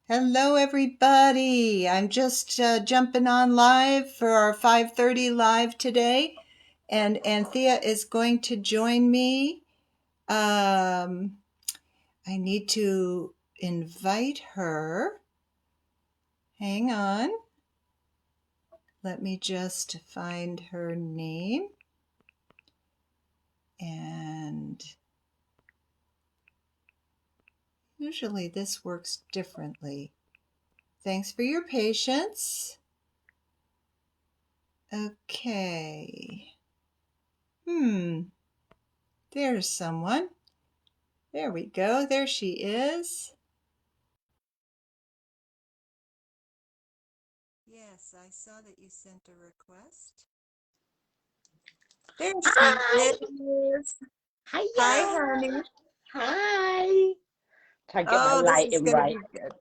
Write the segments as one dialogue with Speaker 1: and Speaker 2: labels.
Speaker 1: Hello, everybody. I'm just jumping on live for our 5:30 live today, and Anthea is going to join me. Um, I need to invite her. Hang on. Let me just find her name. And usually this works differently. Thanks for your patience. Okay. There's someone. There we go. There she is. Yes, I saw that you sent a request. There she
Speaker 2: Hi.
Speaker 1: is. Hi,
Speaker 2: Hiya.
Speaker 1: honey.
Speaker 2: Hi. Try and get my
Speaker 1: Oh, this is
Speaker 2: lighting
Speaker 1: going to
Speaker 2: right.
Speaker 1: be good.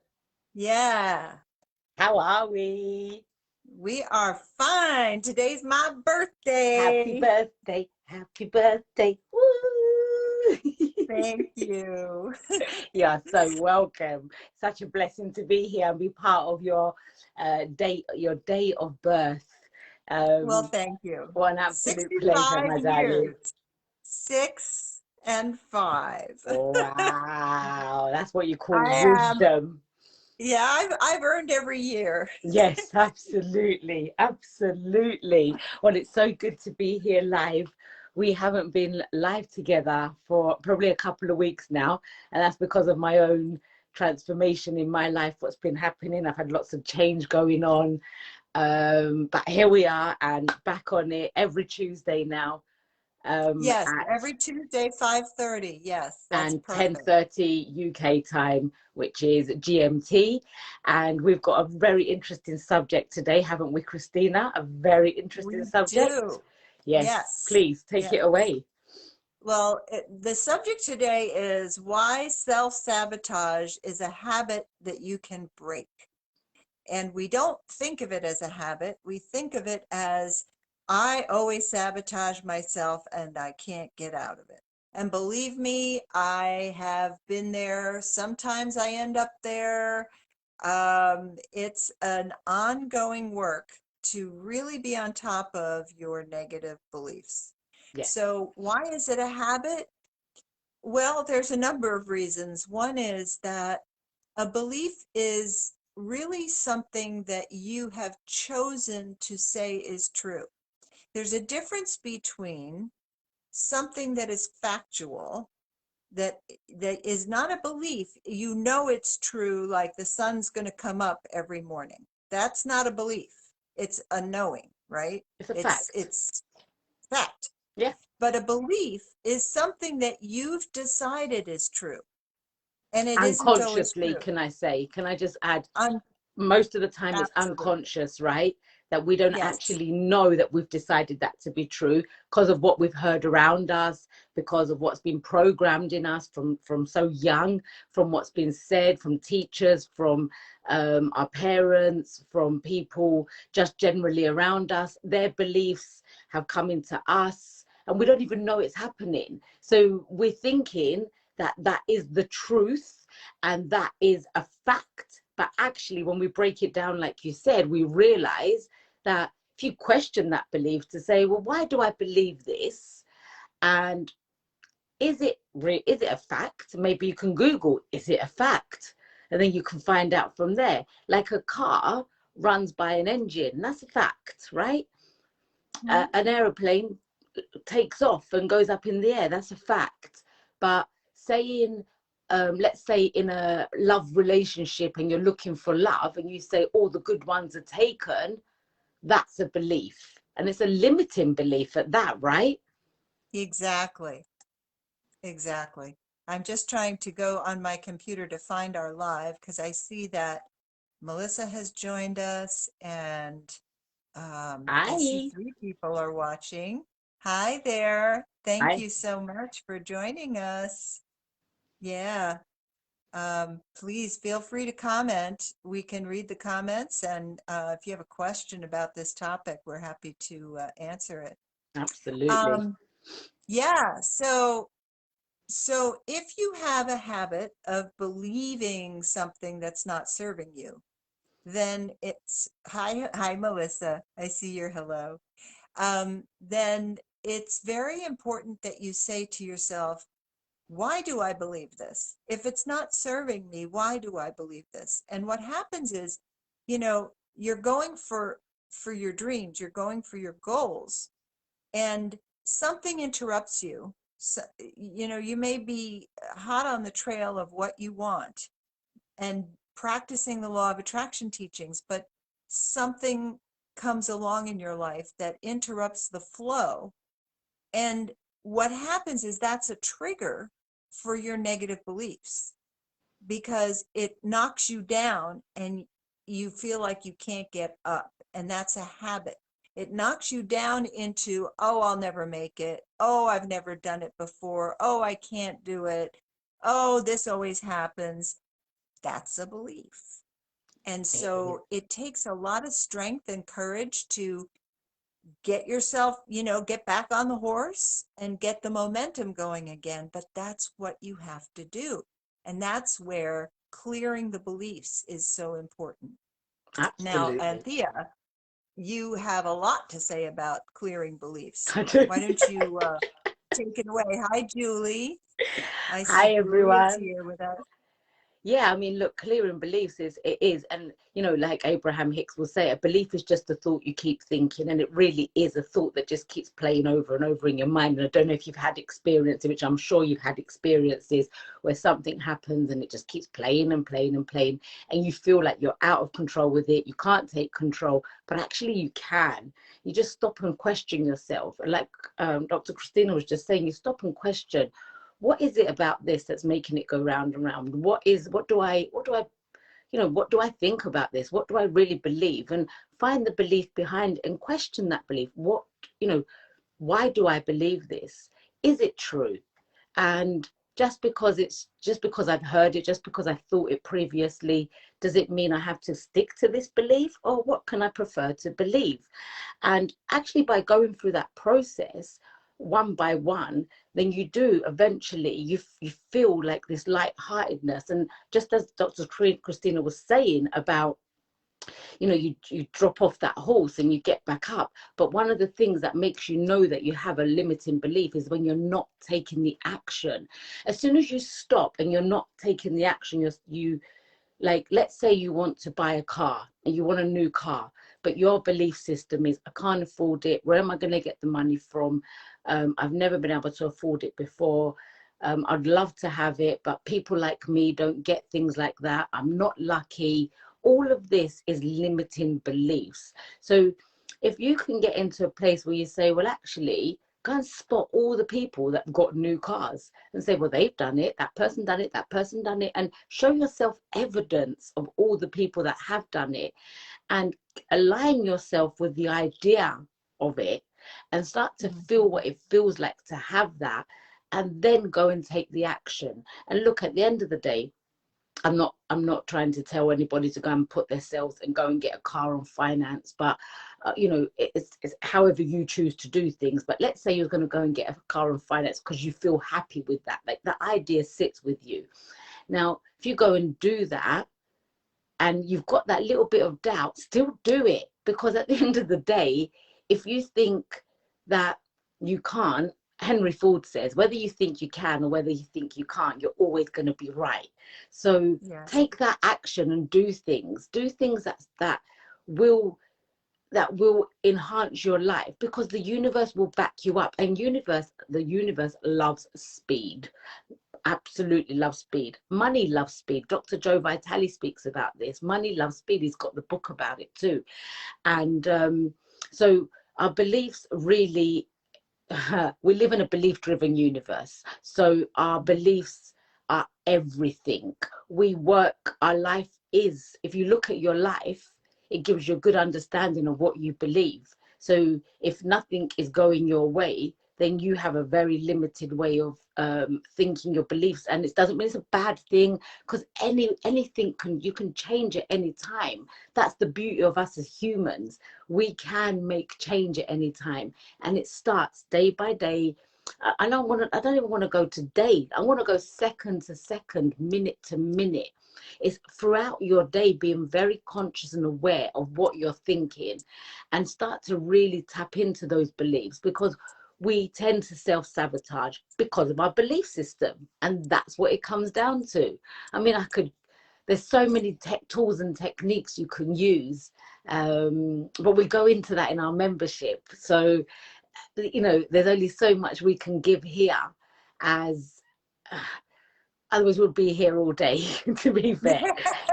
Speaker 1: Yeah,
Speaker 2: How are we?
Speaker 1: we are fine. Today's my
Speaker 2: Happy
Speaker 1: birthday.
Speaker 2: birthday. Happy birthday. Woo!
Speaker 1: Thank you.
Speaker 2: You're so welcome. Such a blessing to be here and be part of your day of birth.
Speaker 1: Well,
Speaker 2: Um,
Speaker 1: thank you.
Speaker 2: what an absolute pleasure,
Speaker 1: 65
Speaker 2: my darling.
Speaker 1: years. 6 and 5.
Speaker 2: Wow, that's what you call
Speaker 1: I am.
Speaker 2: wisdom.
Speaker 1: Yeah, I've earned every year.
Speaker 2: Yes, absolutely. Absolutely. Well, it's so good to be here live. We haven't been live together for probably a couple of weeks now, and that's because of my own transformation in my life, what's been happening. I've had lots of change going on. But here we are and back on it every Tuesday now,
Speaker 1: Yes,
Speaker 2: at
Speaker 1: every Tuesday, 5:30. Yes, that's
Speaker 2: and
Speaker 1: perfect.
Speaker 2: 10:30 UK time, which is GMT. And we've got a very interesting subject today, haven't we, Christina? A very interesting
Speaker 1: We
Speaker 2: subject.
Speaker 1: do.
Speaker 2: Yes,
Speaker 1: Yes.
Speaker 2: please take
Speaker 1: Yes.
Speaker 2: it away.
Speaker 1: Well, the subject today is why self-sabotage is a habit that you can break. And we don't think of it as a habit. We think of it as I always sabotage myself and I can't get out of it. And believe me, I have been there. Sometimes I end up there. It's an ongoing work to really be on top of your negative beliefs.
Speaker 2: Yes.
Speaker 1: So, why is it a habit? Well, there's a number of reasons. One is that a belief is really something that you have chosen to say is true. There's a difference between something that is factual, that that is not a belief. You know it's true, like the sun's going to come up every morning. That's not a belief. It's a knowing, right?
Speaker 2: It's a fact.
Speaker 1: It's fact.
Speaker 2: Yeah.
Speaker 1: But a belief is something that you've decided is true, and it isn't always
Speaker 2: Unconsciously,
Speaker 1: true.
Speaker 2: can I say, can I just add,
Speaker 1: Un-
Speaker 2: most of the time it's
Speaker 1: Absolutely.
Speaker 2: unconscious, right? That we don't
Speaker 1: Yes.
Speaker 2: actually know that we've decided that to be true because of what we've heard around us, because of what's been programmed in us from so young, from what's been said from teachers, from our parents, from people just generally around us. Their beliefs have come into us and we don't even know it's happening. So we're thinking that that is the truth and that is a fact. But actually, when we break it down, like you said, we realize that if you question that belief to say, well, why do I believe this? And is it a fact? Maybe you can Google, is it a fact? And then you can find out from there. Like a car runs by an engine, that's a fact, right?
Speaker 1: Mhm.
Speaker 2: An aeroplane takes off and goes up in the air, that's a fact. But saying, let's say in a love relationship and you're looking for love and you say all the good ones are taken, that's a belief. And it's a limiting belief at that, right?
Speaker 1: Exactly. Exactly. I'm just trying to go on my computer to find our live because I see that Melissa has joined us and I see
Speaker 2: I,
Speaker 1: 3 people are watching. Hi there. Thank
Speaker 2: I,
Speaker 1: you so much for joining us. Yeah. Please feel free to comment. We can read the comments, and if you have a question about this topic, we're happy to answer it.
Speaker 2: absolutely.
Speaker 1: Um, yeah, so So if you have a habit of believing something that's not serving you, then it's hi Melissa. I see your hello. Then it's very important that you say to yourself, why do I believe this? If it's not serving me, why do I believe this? And what happens is, you're going for your dreams, you're going for your goals, and something interrupts you. So, you may be hot on the trail of what you want and practicing the law of attraction teachings, but something comes along in your life that interrupts the flow. And what happens is that's a trigger for your negative beliefs because it knocks you down and you feel like you can't get up. And that's a habit. It knocks you down into, oh, I'll never make it. Oh, I've never done it before. Oh, I can't do it. Oh, this always happens. That's a belief. And
Speaker 2: It is.
Speaker 1: so it takes a lot of strength and courage to get yourself, get back on the horse and get the momentum going again. But that's what you have to do. And that's where clearing the beliefs is so important. Now,
Speaker 2: Absolutely.
Speaker 1: Anthea, you have a lot to say about clearing beliefs.
Speaker 2: I do.
Speaker 1: Why don't you take it away? Hi, Julie. I see
Speaker 2: Hi,
Speaker 1: Julie is
Speaker 2: everyone.
Speaker 1: here with us.
Speaker 2: Yeah, I mean, look, clearing beliefs is, and like Abraham Hicks will say, a belief is just a thought you keep thinking, and it really is a thought that just keeps playing over and over in your mind. And I don't know if you've had experience, which I'm sure you've had experiences where something happens and it just keeps playing and playing and playing, and you feel like you're out of control with it. You can't take control, but actually you can. You just stop and question yourself, and like Dr. Christina was just saying, you stop and question, what is it about this that's making it go round and round? What do I what do I think about this? What do I really believe? And find the belief behind and question that belief. You know, why do I believe this? Is it true? And just because I've heard it, just because I thought it previously, does it mean I have to stick to this belief, or what can I prefer to believe? And actually, by going through that process one by one, then you do eventually, you feel like this lightheartedness. And just as Dr. Christina was saying about, you drop off that horse and you get back up. But one of the things that makes you know that you have a limiting belief is when you're not taking the action. As soon as you stop and you're not taking the action, you like, let's say you want to buy a car and you want a new car, but your belief system is, I can't afford it. Where am I going to get the money from? I've never been able to afford it before. I'd love to have it, but people like me don't get things like that. I'm not lucky. All of this is limiting beliefs. So if you can get into a place where you say, well, actually, go and spot all the people that got new cars and say, well, they've done it, that person done it, that person done it, and show yourself evidence of all the people that have done it, and align yourself with the idea of it, and start to feel what it feels like to have that, and then go and take the action. And look, at the end of the day, I'm not trying to tell anybody to go and put themselves and go and get a car on finance, but it's however you choose to do things. But let's say you're going to go and get a car on finance because you feel happy with that, like the idea sits with you. Now if you go and do that and you've got that little bit of doubt, still do it, because at the end of the day, if you think that you can't, Henry Ford says, whether you think you can or whether you think you can't, you're always going to be right. So
Speaker 1: Yes.
Speaker 2: take that action and do things that will enhance your life, because the universe will back you up. And the universe loves speed, absolutely loves speed. Money loves speed. Dr. Joe Vitale speaks about this. Money loves speed. He's got the book about it too. And so our beliefs really, we live in a belief driven universe. So our beliefs are everything. Our life is, if you look at your life, it gives you a good understanding of what you believe. So if nothing is going your way, then you have a very limited way of thinking your beliefs. And it doesn't mean it's a bad thing, because anything you can change at any time. That's the beauty of us as humans. We can make change at any time. And it starts day by day, I don't want to, I don't even want to go to day. I want to go second to second, minute to minute. It's throughout your day being very conscious and aware of what you're thinking and start to really tap into those beliefs, because we tend to self-sabotage because of our belief system, and that's what it comes down to. I mean, there's so many tech tools and techniques you can use, but we go into that in our membership. So there's only so much we can give here, as otherwise we'll be here all day, to be fair,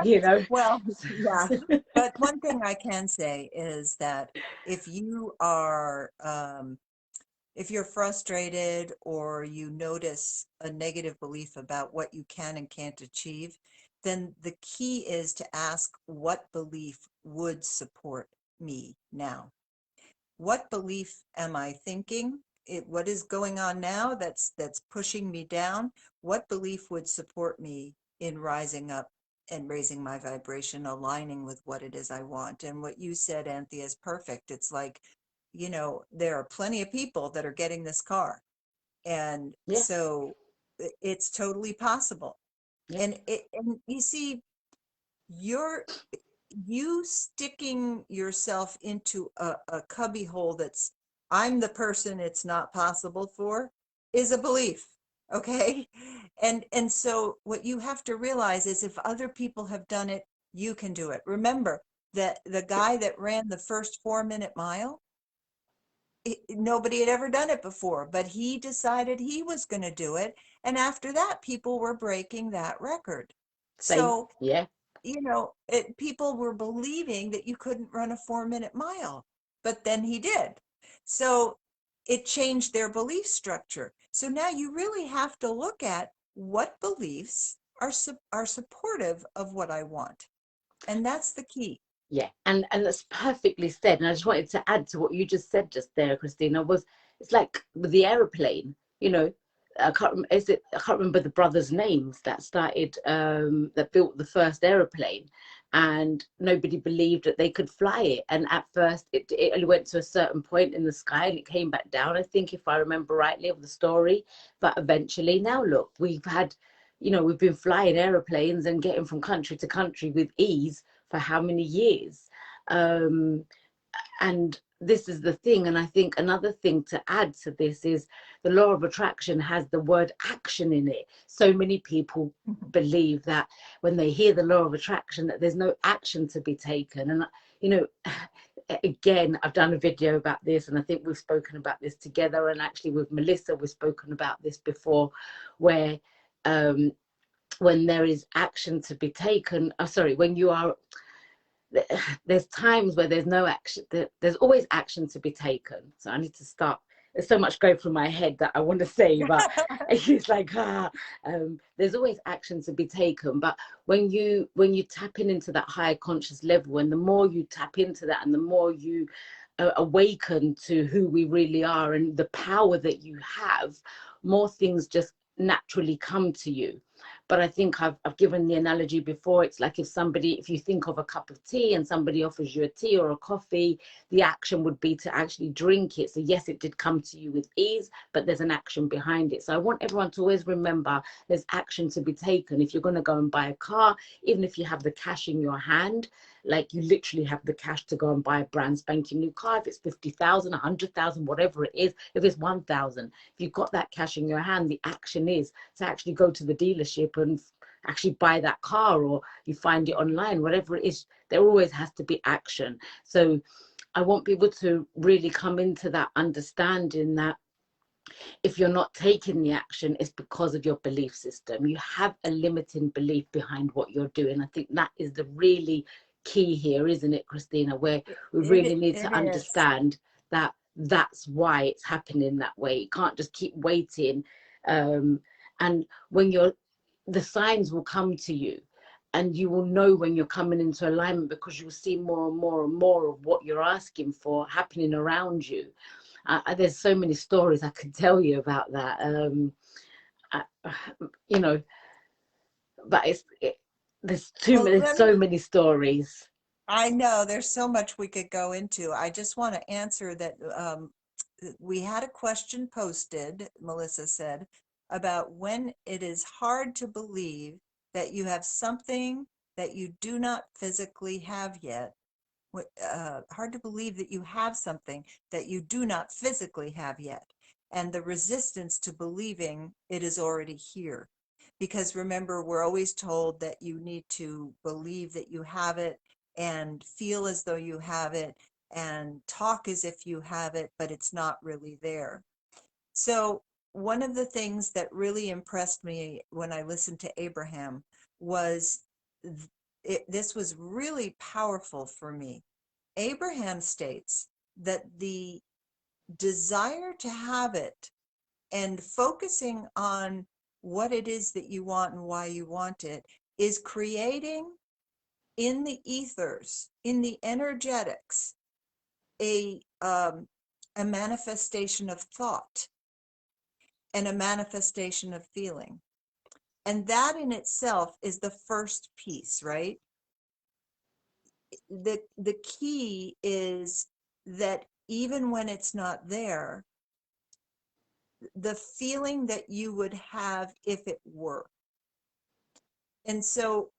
Speaker 2: you know.
Speaker 1: Well, yeah. But one thing I can say is that if you are, if you're frustrated or you notice a negative belief about what you can and can't achieve, then the key is to ask, what belief would support me now? What belief am I thinking? What is going on now that's pushing me down? What belief would support me in rising up and raising my vibration, aligning with what it is I want? And what you said, Anthea, is perfect. It's like, there are plenty of people that are getting this car. And
Speaker 2: Yeah,
Speaker 1: so it's totally possible.
Speaker 2: yeah,
Speaker 1: And you see, you're you sticking yourself into a cubby hole that's, I'm the person it's not possible for, is a belief. Okay. And so what you have to realize is, if other people have done it, you can do it. Remember that the guy that ran the first 4-minute mile, nobody had ever done it before, but he decided he was going to do it. And after that, people were breaking that record.
Speaker 2: same,
Speaker 1: So
Speaker 2: yeah,
Speaker 1: people were believing that you couldn't run a 4-minute mile, but then he did. So it changed their belief structure. So now you really have to look at what beliefs are supportive of what I want. And that's the key.
Speaker 2: yeah. And that's perfectly said. And I just wanted to add to what you just said just there, Christina, was it's like with the aeroplane, you know. I can't remember the brothers' names that started, that built the first aeroplane, and nobody believed that they could fly it. And at first it only went to a certain point in the sky and it came back down, I think, if I remember rightly of the story. But eventually, now look, we've been flying aeroplanes and getting from country to country with ease for how many years. um, and this is the thing. And I think another thing to add to this is the law of attraction has the word action in it. So many people believe that when they hear the law of attraction, that there's no action to be taken. And you know again, I've done a video about this, and I think we've spoken about this together, and actually with Melissa we've spoken about this before, where um when there is action to be taken, sorry, when you are, there's times where there's no action, there's always action to be taken. So I need to start, there's so much going through my head that I want to say, but it's like there's always action to be taken. But when you tap into that higher conscious level, and the more you tap into that, and the more you awaken to who we really are and the power that you have, more things just naturally come to you. But I think I've given the analogy before. It's like if you think of a cup of tea and somebody offers you a tea or a coffee, the action would be to actually drink it. So yes, it did come to you with ease, but there's an action behind it. So I want everyone to always remember there's action to be taken. If you're going to go and buy a car, even if you have the cash in your hand, like you literally have the cash to go and buy a brand spanking new car, if it's 50,000, 100,000, whatever it is, if it's 1,000, if you've got that cash in your hand, the action is to actually go to the dealership and actually buy that car, or you find it online, whatever it is. There always has to be action. So I want people to really come into that understanding that if you're not taking the action, it's because of your belief system. You have a limiting belief behind what you're doing. I think that is the really key here, isn't it, Christina, where we really need
Speaker 1: It
Speaker 2: to
Speaker 1: is.
Speaker 2: understand that that's why it's happening that way. You can't just keep waiting. And when the signs will come to you, and you will know when you're coming into alignment, because you'll see more and more and more of what you're asking for happening around you. There's so many stories I could tell you about that. I, you know, but there's
Speaker 1: Well,
Speaker 2: so many stories.
Speaker 1: I know there's so much we could go into. I just want to answer that we had a question posted, Melissa said, about when it is hard to believe that you have something that you do not physically have yet. Hard to believe that you have something that you do not physically have yet, and the resistance to believing it is already here. Because remember, we're always told that you need to believe that you have it and feel as though you have it and talk as if you have it, but it's not really there. So one of the things that really impressed me when I listened to Abraham was this was really powerful for me. Abraham states that the desire to have it and focusing on what it is that you want and why you want it is creating in the ethers, in the energetics, a manifestation of thought and a manifestation of feeling. And that in itself is the first piece, right? The key is that even when it's not there, the feeling that you would have if it were. And so,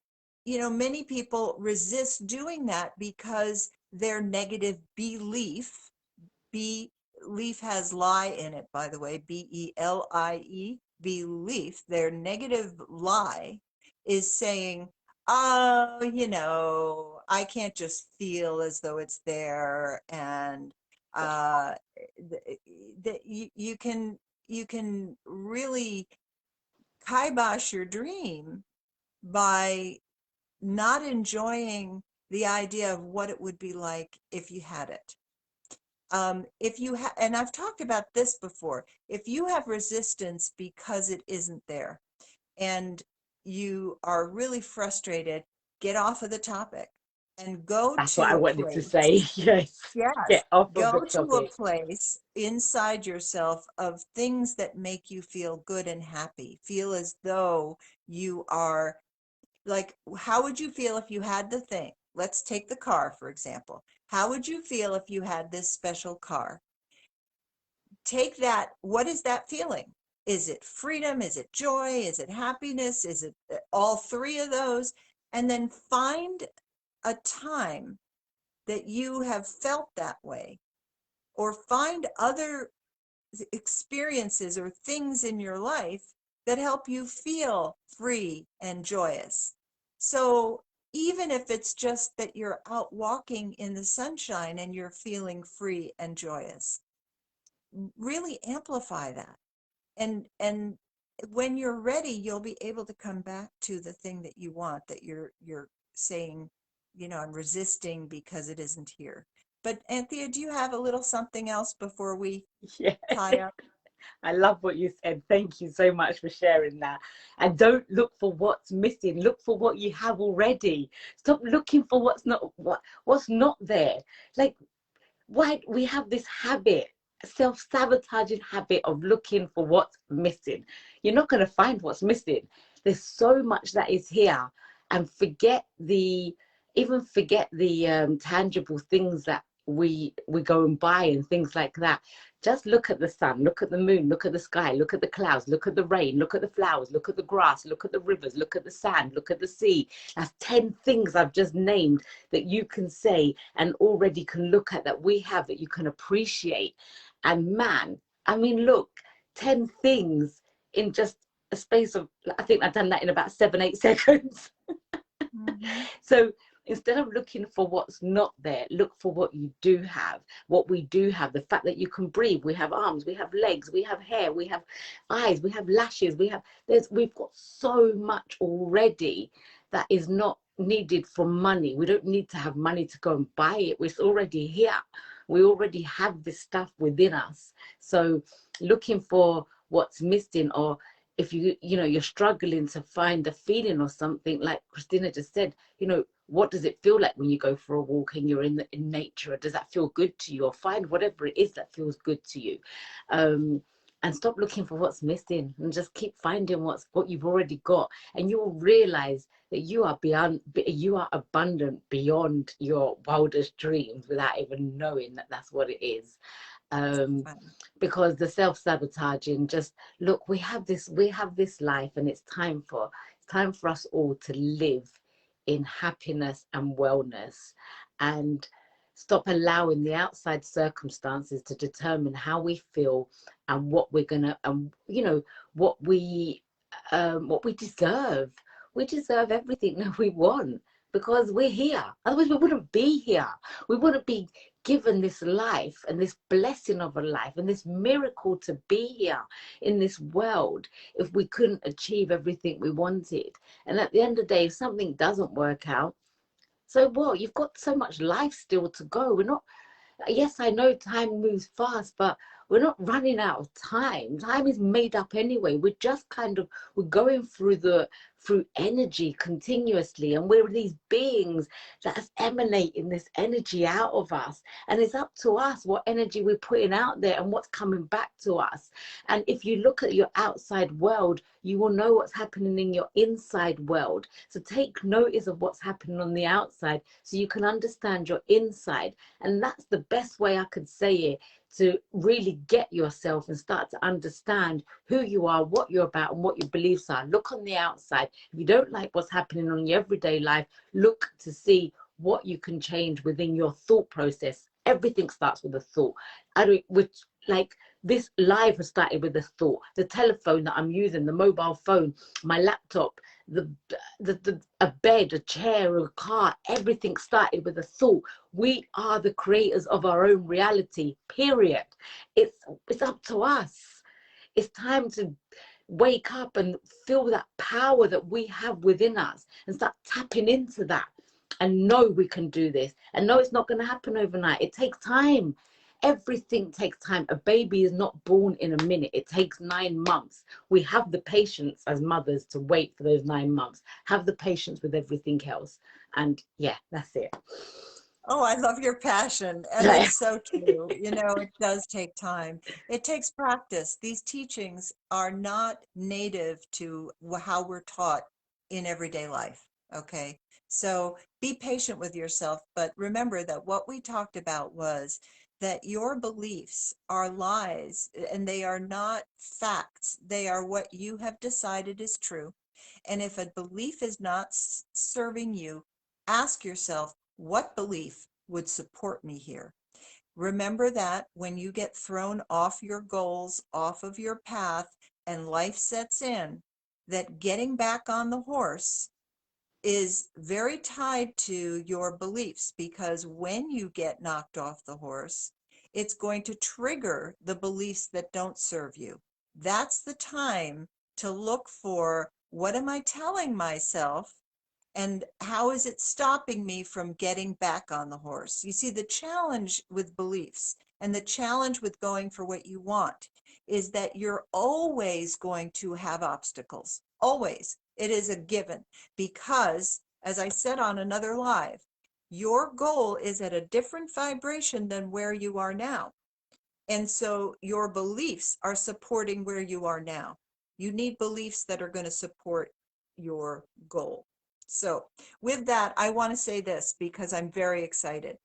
Speaker 1: many people resist doing that because their negative belief, belief has lie in it, by the way, BELIE, belief, their negative lie is saying, oh, I can't just feel as though it's there. And you can really kibosh your dream by not enjoying the idea of what it would be like if you had it. If you have, and I've talked about this before, if you have resistance because it isn't there and you are really frustrated, get off of the topic and go
Speaker 2: That's what
Speaker 1: to
Speaker 2: I
Speaker 1: a
Speaker 2: wanted to say.
Speaker 1: place.
Speaker 2: Yes.
Speaker 1: Yes,
Speaker 2: Get off of the
Speaker 1: go to a
Speaker 2: topic.
Speaker 1: place inside yourself of things that make you feel good and happy. Feel as though you are like, how would you feel if you had the thing? Let's take the car, for example. How would you feel if you had this special car? Take that. What is that feeling? Is it freedom? Is it joy? Is it happiness? Is it all three of those? And then find a time that you have felt that way, or find other experiences or things in your life that help you feel free and joyous. So even if it's just that you're out walking in the sunshine and you're feeling free and joyous, really amplify that. And when you're ready, you'll be able to come back to the thing that you want, that you're saying, I'm resisting because it isn't here. But Anthea, do you have a little something else before we
Speaker 2: Yeah.
Speaker 1: tie up?
Speaker 2: I love what you said. Thank you so much for sharing that. And don't look for what's missing. Look for what you have already. Stop looking for what's not there. Like, why we have this habit, self-sabotaging habit of looking for what's missing. You're not going to find what's missing. There's so much that is here, and forget the tangible things that we go and buy and things like that. Just look at the sun, look at the moon, look at the sky, look at the clouds, look at the rain, look at the flowers, look at the grass, look at the rivers, look at the sand, look at the sea. That's 10 things I've just named that you can say and already can look at, that we have, that you can appreciate. And man, I mean, look, 10 things in just a space of, I think I've done that in about 7-8 seconds.
Speaker 1: Mm-hmm.
Speaker 2: So instead of looking for what's not there, look for what you do have, what we do have. The fact that you can breathe, we have arms, we have legs, we have hair, we have eyes, we have lashes, we've got so much already that is not needed for money. We don't need to have money to go and buy it. It's already here. We already have this stuff within us. So looking for what's missing, or if you're struggling to find a feeling or something, like Christina just said, what does it feel like when you go for a walk and you're in nature? Does that feel good to you? Or find whatever it is that feels good to you, and stop looking for what's missing, and just keep finding what you've already got, and you will realize that you are abundant beyond your wildest dreams without even knowing that that's what it is. um,
Speaker 1: Fun.
Speaker 2: because the self-sabotaging, just look, we have this life, and it's time for us all to live in happiness and wellness, and stop allowing the outside circumstances to determine how we feel and what we're gonna, and what we deserve. We deserve everything that we want, because we're here. Otherwise we wouldn't be here. We wouldn't be given this life and this blessing of a life and this miracle to be here in this world if we couldn't achieve everything we wanted. And at the end of the day, if something doesn't work out, so what? You've got so much life still to go. We're not, yes, I know time moves fast, but we're not running out of time. Time is made up anyway. We're going through energy continuously, and we're these beings that are emanating this energy out of us, and it's up to us what energy we're putting out there and what's coming back to us. And if you look at your outside world, you will know what's happening in your inside world. So take notice of what's happening on the outside so you can understand your inside. And that's the best way I could say it, to really get yourself and start to understand who you are, what you're about, and what your beliefs are. Look on the outside. If you don't like what's happening on your everyday life, look to see what you can change within your thought process. Everything starts with a thought. Like this live has started with a thought. The telephone that I'm using, the mobile phone, my laptop, a bed, a chair, a car, everything started with a thought. We are the creators of our own reality, period. It's up to us. It's time to wake up and feel that power that we have within us and start tapping into that, and know we can do this, and know it's not going to happen overnight. It takes time. Everything takes time. A baby is not born in a minute. It takes 9 months. We have the patience as mothers to wait for those 9 months. Have the patience with everything else. And yeah, that's it.
Speaker 1: Oh, I love your passion. And it's so true. It does take time. It takes practice. These teachings are not native to how we're taught in everyday life. Okay. So be patient with yourself. But remember that what we talked about was that your beliefs are lies and they are not facts. They are what you have decided is true. And if a belief is not serving you, ask yourself, what belief would support me here? Remember that when you get thrown off your goals, off of your path, and life sets in, that getting back on the horse is very tied to your beliefs, because when you get knocked off the horse, it's going to trigger the beliefs that don't serve you. That's the time to look for, what am I telling myself? And how is it stopping me from getting back on the horse? You see, the challenge with beliefs and the challenge with going for what you want is that you're always going to have obstacles. Always. It is a given, because, as I said on another live, your goal is at a different vibration than where you are now. And so your beliefs are supporting where you are now. You need beliefs that are going to support your goal. So with that, I want to say this because I'm very excited.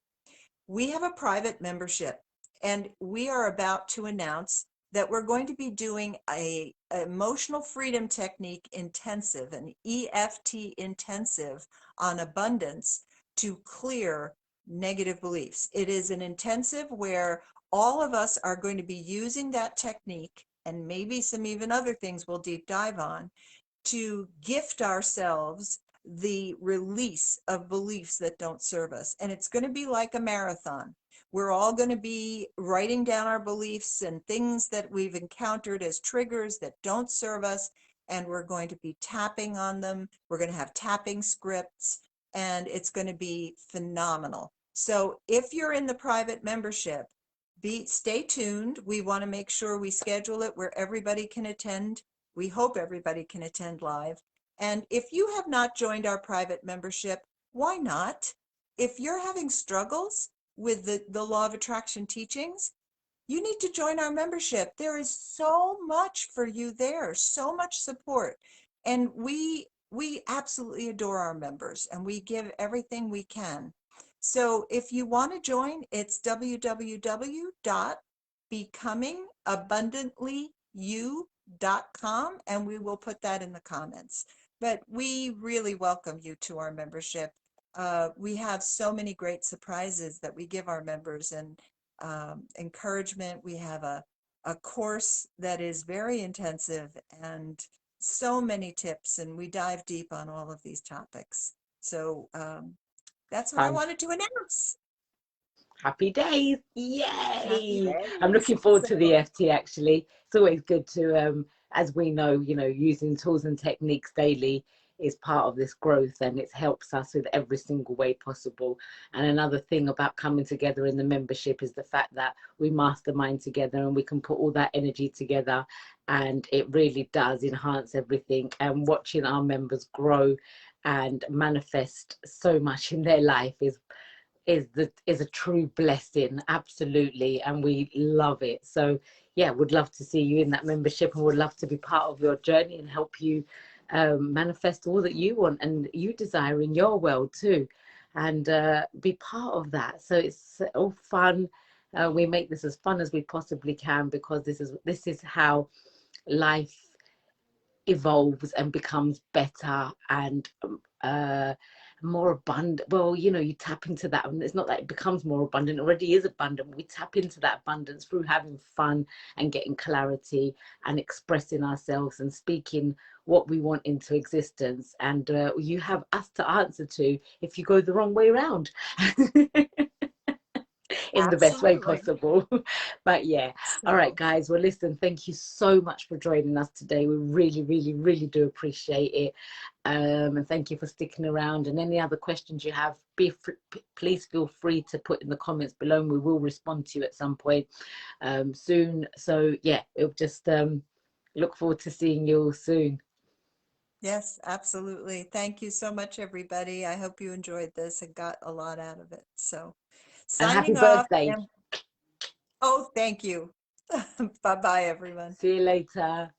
Speaker 1: We have a private membership, and we are about to announce that we're going to be doing a emotional freedom technique intensive, an EFT intensive on abundance, to clear negative beliefs. It is an intensive where all of us are going to be using that technique, and maybe some even other things we'll deep dive on, to gift ourselves the release of beliefs that don't serve us. And it's going to be like a marathon. We're all going to be writing down our beliefs and things that we've encountered as triggers that don't serve us, and we're going to be tapping on them. We're going to have tapping scripts, and it's going to be phenomenal. So if you're in the private membership, stay tuned. We want to make sure we schedule it where everybody can attend. We hope everybody can attend live. And if you have not joined our private membership, why not? If you're having struggles with the law of attraction teachings, you need to join our membership. There is so much for you there, so much support. And we absolutely adore our members, and we give everything we can. So if you want to join, it's www becomingabundantlyu.com, and we will put that in the comments. But we really welcome you to our membership. We have so many great surprises that we give our members, and encouragement. We have a course that is very intensive and so many tips, and we dive deep on all of these topics. So that's what I
Speaker 2: Fun.
Speaker 1: wanted to announce.
Speaker 2: Happy days.
Speaker 1: Happy
Speaker 2: Yay. I'm
Speaker 1: days.
Speaker 2: looking forward to the
Speaker 1: So,
Speaker 2: FT actually. It's always good to, as we know, using tools and techniques daily is part of this growth, and it helps us with every single way possible. And another thing about coming together in the membership is the fact that we mastermind together and we can put all that energy together, and it really does enhance everything. And watching our members grow and manifest so much in their life is a true blessing, absolutely, and we love it. So yeah, would love to see you in that membership, and would love to be part of your journey and help you manifest all that you want and you desire in your world too, and be part of that. So it's all fun. We make this as fun as we possibly can, because this is how life evolves and becomes better and more abundant. Well, you tap into that, and it's not that it becomes more abundant, it already is abundant. We tap into that abundance through having fun and getting clarity and expressing ourselves and speaking what we want into existence. And you have us to answer to if you go the wrong way around. In the best way
Speaker 1: absolutely.
Speaker 2: possible. But yeah, all right,
Speaker 1: So,
Speaker 2: guys. Well, listen, thank you so much for joining us today. We really, really, really do appreciate it. And thank you for sticking around. And any other questions you have, please feel free to put in the comments below, and we will respond to you at some point soon. So yeah, it'll just look forward to seeing you all soon.
Speaker 1: yes, absolutely. Thank you so much, everybody. I hope you enjoyed this and got a lot out of it. So,
Speaker 2: And happy
Speaker 1: signing off.
Speaker 2: birthday.
Speaker 1: And oh, thank you. Bye bye, everyone.
Speaker 2: See you later.